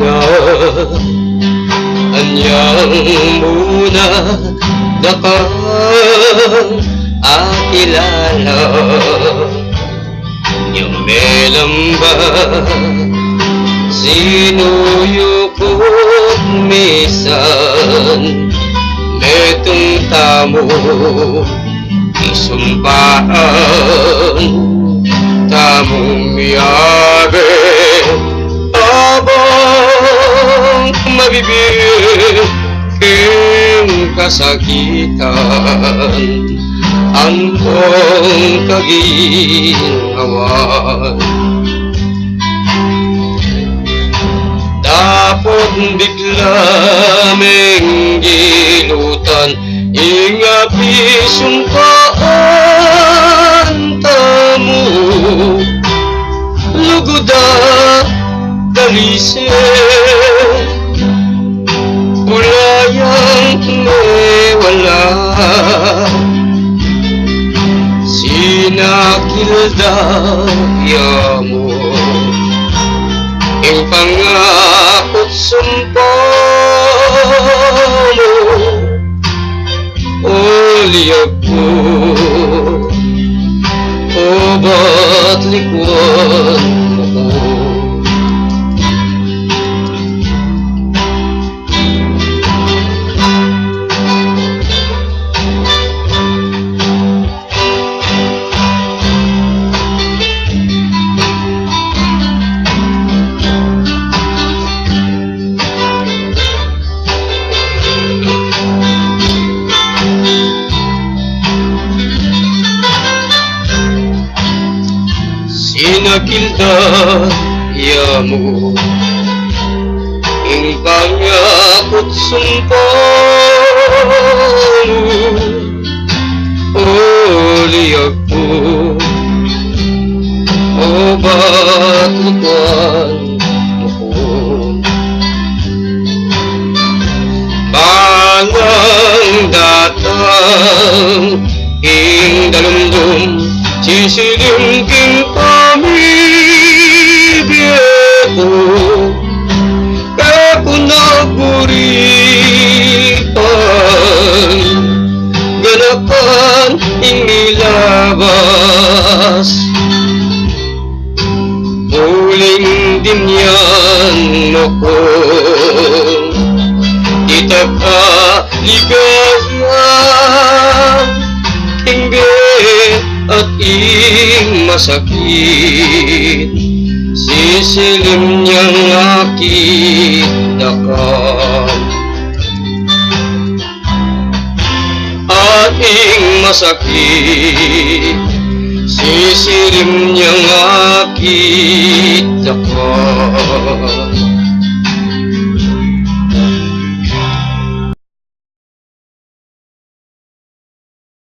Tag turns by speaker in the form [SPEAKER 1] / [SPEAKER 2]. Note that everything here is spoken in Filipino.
[SPEAKER 1] na anyang muna nakang akilala yung melamba sinuyukot misan metong tamo isumpaan tamong miyabe abang mabibig king kasakitan antong kaginhawan dapat bigla menggilutan ingapi sumpaan tamu luguda dalise ulayang mewala sinakildaya mo ing pangakot sumpah mo o liyag ko o ba't likuan mo ko sinakildaya mo ing pangakot sumpah mo o liyag ko o ba't likuan mo ko bangang datang ing dalumdum sisilim king pamibiyeko ako naguripan ganapan ing nilabas muling din yan mo ko itaka ligaya at ing masakit sisilim niyang akit dakam at ing masakit sisilim niyang akit dakam